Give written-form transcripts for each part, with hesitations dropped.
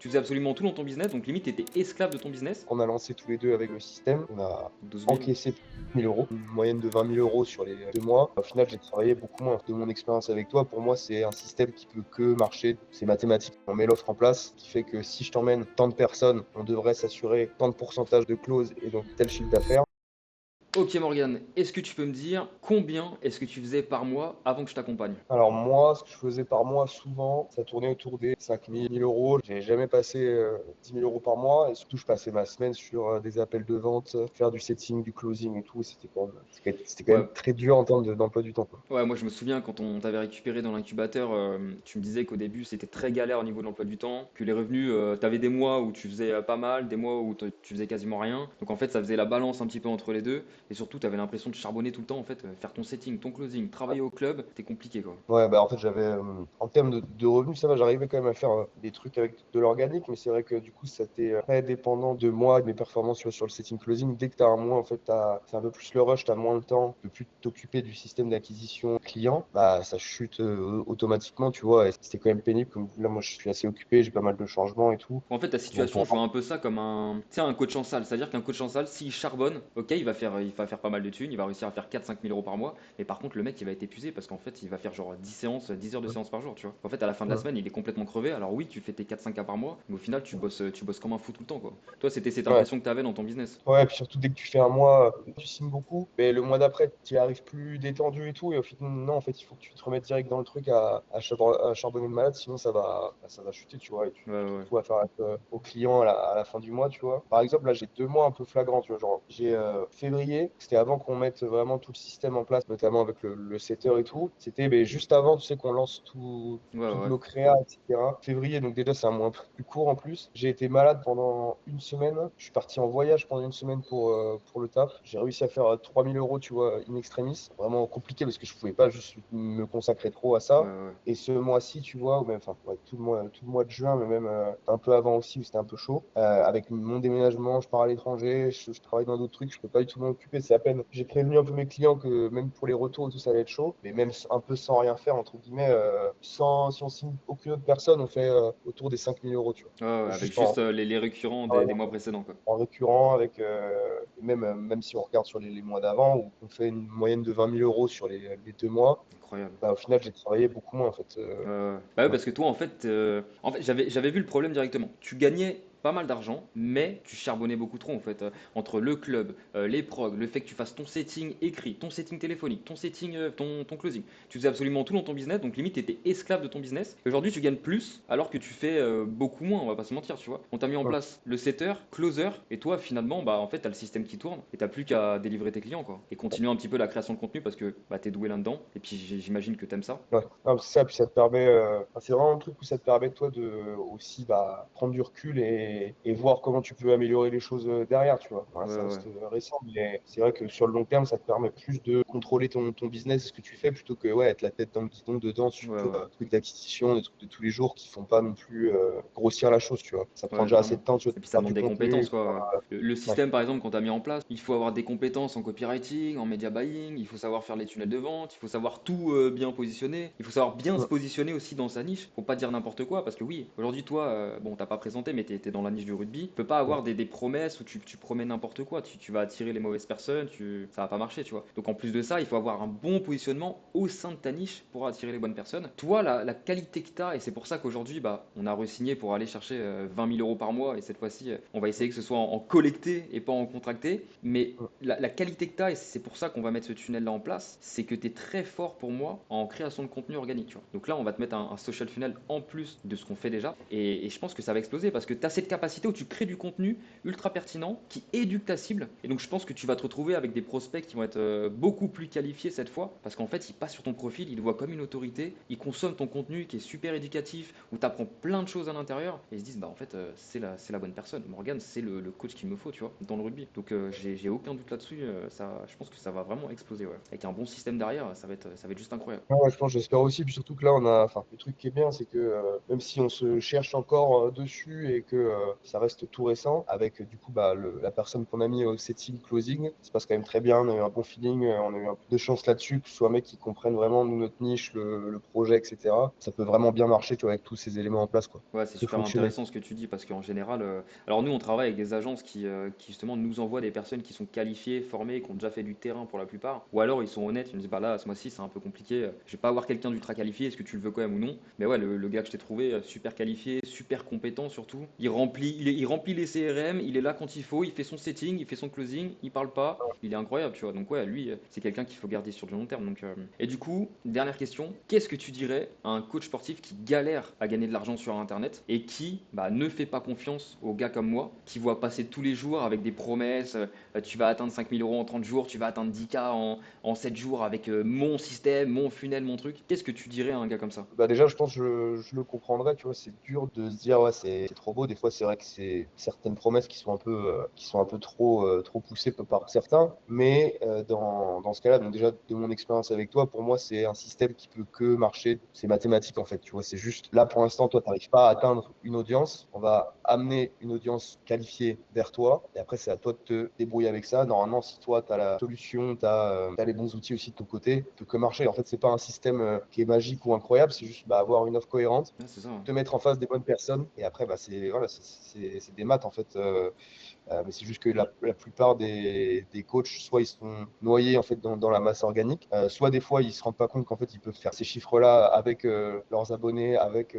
Tu faisais absolument tout dans ton business, donc limite, tu étais esclave de ton business. On a lancé tous les 2 avec le système, on a 12 000. encaissé 1 000 €, une moyenne de 20 000 € sur les 2 mois. Au final, j'ai travaillé beaucoup moins. De mon expérience avec toi, pour moi, c'est un système qui peut que marcher. C'est mathématique. On met l'offre en place, ce qui fait que si je t'emmène tant de personnes, on devrait s'assurer tant de pourcentage de close et donc tel chiffre d'affaires. Ok Morgane, est-ce que tu peux me dire combien est-ce que tu faisais par mois avant que je t'accompagne? Alors moi, ce que je faisais par mois, souvent, ça tournait autour des 5 000 €. J'ai jamais passé 10 000 € par mois et surtout, je passais ma semaine sur des appels de vente, faire du setting, du closing et tout. Et c'était quand même Ouais, très dur en termes d'emploi du temps, quoi. ouais, moi je me souviens quand on t'avait récupéré dans l'incubateur, tu me disais qu'au début c'était très galère au niveau de l'emploi du temps, que les revenus, t'avais des mois où tu faisais pas mal, des mois où tu faisais quasiment rien. Donc en fait ça faisait la balance un petit peu entre les deux, et surtout t'avais l'impression de charbonner tout le temps en fait, faire ton setting, ton closing, travailler au club, c'était compliqué quoi. Ouais, bah en fait, j'avais, en termes de revenus, ça va, j'arrivais quand même à faire des trucs avec de l'organique, mais c'est vrai que du coup, c'était très dépendant de moi et de mes performances sur le setting closing. Dès que tu as un mois, en fait, c'est un peu plus le rush, tu as moins de temps, tu peux plus t'occuper du système d'acquisition client, bah ça chute automatiquement, tu vois, et c'était quand même pénible. Comme là, moi, je suis assez occupé, j'ai pas mal de changements et tout. En fait, ta Donc, situation, je vois un peu ça comme un, tu sais, un coach en salle. C'est-à-dire qu'un coach en salle, s'il charbonne, ok, il va faire pas mal de thunes, il va réussir à faire 4 5 000 € par mois. Mais par contre, le mec, il va être épuisé parce qu'en fait, il va faire genre 10 séances, 10 heures de séance par jour, tu vois. En fait, à la fin de la ouais. semaine, il est complètement crevé. Alors oui, tu fais tes 4 5 cas par mois, mais au final, tu bosses comme un fou tout le temps, quoi. Toi, c'était cette Ouais. impression que tu avais dans ton business. Ouais, et puis surtout, dès que tu fais un mois, tu signes beaucoup, mais le mois d'après, tu y arrives plus détendu et tout. Et au final, non, en fait, il faut que tu te remettes direct dans le truc à charbonner le malade, sinon ça va chuter, tu vois. Et tu Ouais, te ouais. retrouves à faire au client à la fin du mois, tu vois. Par exemple, là, j'ai 2 mois un peu flagrants, tu vois. Genre, j'ai février, c'était avant qu'on mette vraiment tout le système en place, notamment avec le setter et tout. C'était ben, juste avant, tu sais, qu'on lance Ouais, toutes ouais. nos créas, etc. Février, donc déjà, c'est un mois un peu plus court en plus. J'ai été malade pendant une semaine. Je suis parti en voyage pendant une semaine pour le taf. J'ai réussi à faire 3 000 €, tu vois, in extremis. Vraiment compliqué parce que je pouvais pas juste me consacrer trop à Ouais, ça. ouais. Et ce mois-ci, tu vois, ou même, enfin, ouais, tout le mois de juin, mais même un peu avant aussi, où c'était un peu chaud. Avec mon déménagement, je pars à l'étranger, je travaille dans d'autres trucs, je peux pas du tout m'en occuper. C'est à peine, j'ai prévenu un peu mes clients que même pour les retours et tout, ça allait être chaud. Mais même un peu sans rien faire, entre guillemets, si on signe aucune autre personne, on fait autour des 5 000 €, tu vois. Ouais, ouais, avec Juste juste les récurrents des mois précédents, quoi. en récurrent, avec même si on regarde sur les mois d'avant, où on fait une moyenne de 20 000 € sur les 2 mois, Incroyable. bah, au final, j'ai travaillé beaucoup moins en fait. Bah ouais, Ouais. parce que toi, en fait, j'avais vu le problème directement. Tu gagnais pas mal d'argent, mais tu charbonnais beaucoup trop en fait. Entre le club, les progs, le fait que tu fasses ton setting écrit, ton setting téléphonique, ton setting, ton closing. Tu faisais absolument tout dans ton business, donc limite, tu étais esclave de ton business. Aujourd'hui, tu gagnes plus, alors que tu fais beaucoup moins, on va pas se mentir, tu vois. On t'a mis en Ouais. place le setter, closer, et toi, finalement, bah en fait, t'as le système qui tourne, et t'as plus qu'à délivrer tes clients, quoi. Et continuer un petit peu la création de contenu parce que bah, t'es doué là-dedans, et puis j'imagine que t'aimes ça. Ouais. Non, c'est ça, puis ça te permet, enfin, c'est vraiment un truc où ça te permet toi de aussi bah, prendre du recul et voir comment tu peux améliorer les choses derrière, tu vois. Voilà, Ouais, ça ouais. reste récent, mais c'est vrai que sur le long terme, ça te permet plus de contrôler ton business, ce que tu fais, plutôt que ouais, être la tête dans le guidon dedans sur Ouais, ouais. des trucs d'acquisition, des trucs de tous les jours qui font pas non plus grossir la chose, tu vois. Ça prend Ouais, déjà assez de clairement. temps, tu vois, Et de puis ça faire demande du des compétences, contenu. quoi. Le Ouais. système, par exemple, qu'on t'a mis en place, il faut avoir des compétences en copywriting, en media buying, il faut savoir faire les tunnels de vente, il faut savoir tout bien positionner, il faut savoir bien se Mm. positionner aussi dans sa niche. Faut pas dire n'importe quoi, parce que oui, aujourd'hui, toi, bon, t'as pas présenté, mais t'es dans la niche du rugby. Tu peux pas Ouais. avoir des promesses où tu promets n'importe quoi. Tu vas attirer les mauvaises personnes, ça va pas marcher, tu vois. Donc en plus de ça, il faut avoir un bon positionnement au sein de ta niche pour attirer les bonnes personnes. Toi, la qualité que tu as, et c'est pour ça qu'aujourd'hui, bah, on a re-signé pour aller chercher 20 000 € par mois, et cette fois-ci, on va essayer que ce soit en collecté et pas en contracté. Mais Mm. la qualité que tu as, et c'est pour ça qu'on va mettre ce tunnel-là en place, c'est que tu es très fort pour moi en création de contenu organique. Tu vois. Donc là, on va te mettre un social funnel en plus de ce qu'on fait déjà. Et je pense que ça va exploser parce que tu as cette capacité où tu crées du contenu ultra pertinent qui éduque ta cible. Et donc, je pense que tu vas te retrouver avec des prospects qui vont être beaucoup plus qualifiés cette fois parce qu'en fait, ils passent sur ton profil, ils te voient comme une autorité, ils consomment ton contenu qui est super éducatif, où tu apprends plein de choses à l'intérieur et ils se disent, bah en fait, c'est la bonne personne. Morgan, c'est le coach qu'il me faut, tu vois, dans le rugby. Donc, j'ai aucun doute là-dessus. Je pense que ça va vraiment exploser, ouais. Avec un bon système derrière, ça va être juste incroyable. Ouais, ouais, je pense, j'espère aussi. Puis surtout que là, enfin, le truc qui est bien, c'est que même si on se cherche encore dessus et que ça reste tout récent avec du coup bah, la personne qu'on a mis au setting closing. Ça se passe quand même très bien. On a eu un bon feeling, on a eu un peu de chance là-dessus, que ce soit un mec qui comprenne vraiment notre niche, le projet, etc. Ça peut vraiment bien marcher, tu vois, avec tous ces éléments en place, quoi. Ouais, c'est C'est super fonctionnel. intéressant ce que tu dis parce qu'en général, alors nous on travaille avec des agences qui justement nous envoient des personnes qui sont qualifiées, formées, qui ont déjà fait du terrain pour la plupart, ou alors ils sont honnêtes, ils nous disent bah là ce mois-ci c'est un peu compliqué, je vais pas avoir quelqu'un d'ultra qualifié, est-ce que tu le veux quand même ou non? Mais ouais, le gars que je t'ai trouvé, super qualifié, super compétent surtout, il remplit les CRM, il est là quand il faut, il fait son setting, il fait son closing, il parle pas, il est incroyable, tu vois. Donc ouais, lui, c'est quelqu'un qu'il faut garder sur du long terme. Et du coup, dernière question, qu'est-ce que tu dirais à un coach sportif qui galère à gagner de l'argent sur Internet et qui bah, ne fait pas confiance aux gars comme moi, qui voit passer tous les jours avec des promesses, tu vas atteindre 5 000 € en 30 jours, tu vas atteindre 10K en 7 jours avec mon système, mon funnel, mon truc. Qu'est-ce que tu dirais à un gars comme ça? Bah déjà, je pense que je le comprendrais, tu vois, c'est dur de se dire, ouais, c'est trop beau. Des fois, c'est vrai que c'est certaines promesses qui sont un peu trop poussées par certains. Mais dans ce cas-là, donc déjà, de mon expérience avec toi, pour moi, c'est un système qui peut que marcher. C'est mathématique, en fait, tu vois. C'est juste, là, pour l'instant, toi, tu n'arrives pas à atteindre une audience. On va amener une audience qualifiée vers toi. Et après, c'est à toi de te débrouiller avec ça. Normalement, si toi, tu as la solution, tu as, les bons outils aussi de ton côté, ça peut que marcher. En fait, c'est pas un système qui est magique ou incroyable. C'est juste bah, avoir une offre cohérente, Ah, c'est ça, hein. te mettre en face des bonnes personnes. Et après, bah, c'est voilà, c'est des maths, en fait. Mais c'est juste que la plupart des coachs, soit ils sont noyés en fait dans la masse organique, soit des fois ils se rendent pas compte qu'en fait ils peuvent faire ces chiffres-là avec leurs abonnés, avec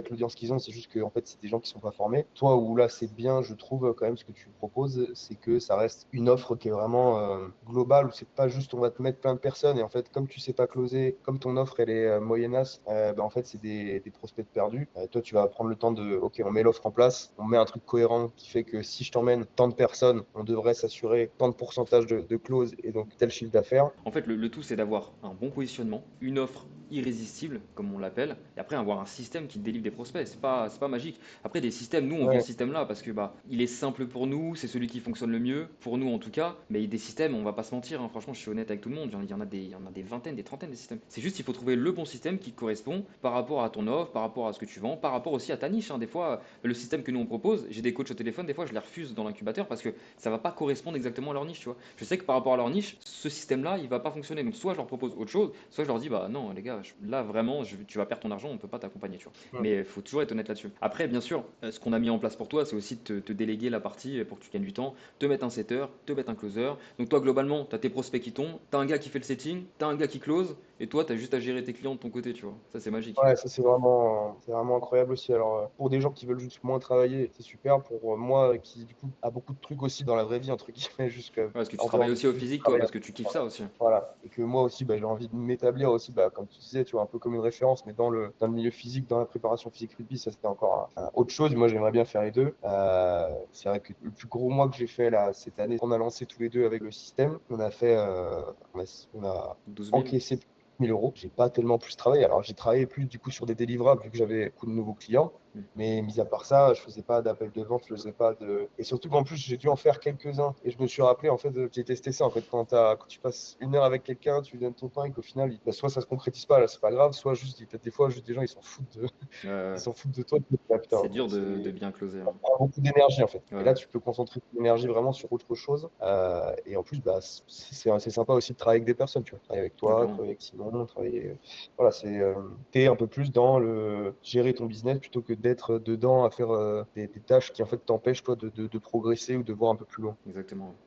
l'audience qu'ils ont. C'est juste que en fait c'est des gens qui sont pas formés. Toi où là c'est bien, je trouve quand même ce que tu proposes, c'est que ça reste une offre qui est vraiment globale où c'est pas juste on va te mettre plein de personnes et en fait comme tu sais pas closer, comme ton offre elle est moyennasse, bah, en fait c'est des prospects perdus. Toi tu vas prendre le temps de ok on met l'offre en place, on met un truc cohérent qui fait que si je t'emmène tant de personnes, on devrait s'assurer tant de pourcentage de clauses et donc tel chiffre d'affaires. En fait, le tout, c'est d'avoir un bon positionnement, une offre irrésistible, comme on l'appelle, et après avoir un système qui te délivre des prospects. C'est pas magique. Après, des systèmes, nous, on vend ce Ouais, système-là parce que bah, il est simple pour nous, c'est celui qui fonctionne le mieux, pour nous en tout cas. Mais des systèmes, on va pas se mentir, hein, franchement, je suis honnête avec tout le monde, il y en a des vingtaines, des trentaines de systèmes. C'est juste, il faut trouver le bon système qui correspond par rapport à ton offre, par rapport à ce que tu vends, par rapport aussi à ta niche, hein. Des fois, le système que nous on propose, j'ai des coachs au téléphone, des fois, je les refuse dans l'incubateur parce que ça va pas correspondre exactement à leur niche, tu vois. Je sais que par rapport à leur niche, ce système-là, il va pas fonctionner. Donc soit je leur propose autre chose, soit je leur dis bah non les gars, là vraiment, tu vas perdre ton argent, on peut pas t'accompagner, tu vois. ouais, Mais il faut toujours être honnête là-dessus. Après, bien sûr, ce qu'on a mis en place pour toi, c'est aussi de te déléguer la partie pour que tu gagnes du temps, te mettre un setter, te mettre un closer. Donc toi globalement, tu as tes prospects qui tombent, tu as un gars qui fait le setting, tu as un gars qui close, et toi tu as juste à gérer tes clients de ton côté, tu vois. Ça c'est magique. ouais, ça c'est vraiment incroyable aussi. Alors pour des gens qui veulent juste moins travailler, c'est super. Pour moi qui du coup a beaucoup de trucs aussi dans la vraie vie entre guillemets, juste Ouais, parce que tu en dehors travailles du aussi au juste du physique, toi, travail. parce que tu kiffes ça aussi. Voilà. Et que moi aussi, bah, j'ai envie de m'établir aussi, bah, comme tu disais, tu vois, un peu comme une référence, mais dans le milieu physique, dans la préparation physique rugby, ça c'était encore autre chose. Moi, j'aimerais bien faire les deux. C'est vrai que le plus gros mois que j'ai fait là cette année, on a lancé tous les deux avec le système. On a fait, on a 12 000. encaissé plus de 1 000 euros. J'ai pas tellement plus travaillé. Alors, j'ai travaillé plus du coup sur des délivrables vu que j'avais beaucoup de nouveaux clients. Mais mis à part ça, je faisais pas d'appel de vente, je faisais pas de. Et surtout qu'en plus, j'ai dû en faire quelques-uns. Et je me suis rappelé, en fait, j'ai testé ça. En fait, quand tu passes 1 heure avec quelqu'un, tu lui donnes ton temps et qu'au final, bah, soit ça se concrétise pas, là, c'est pas grave, soit juste, peut-être des fois, juste des gens, ils s'en foutent de, ils Euh, s'en foutent de toi. Tu te dis, ah, putain, c'est dur de c'est bien closer, ça hein. prend beaucoup d'énergie, en fait. Ouais, Et ouais. là, tu peux concentrer ton énergie vraiment sur autre chose. Et en plus, bah, c'est sympa aussi de travailler avec des personnes, tu vois. Travailler avec Ouais, toi, clairement. travailler avec Simon, travailler. Voilà, t'es un peu plus dans le gérer ton business plutôt que d'être dedans à faire des tâches qui en fait t'empêchent toi de progresser ou de voir un peu plus loin. Exactement.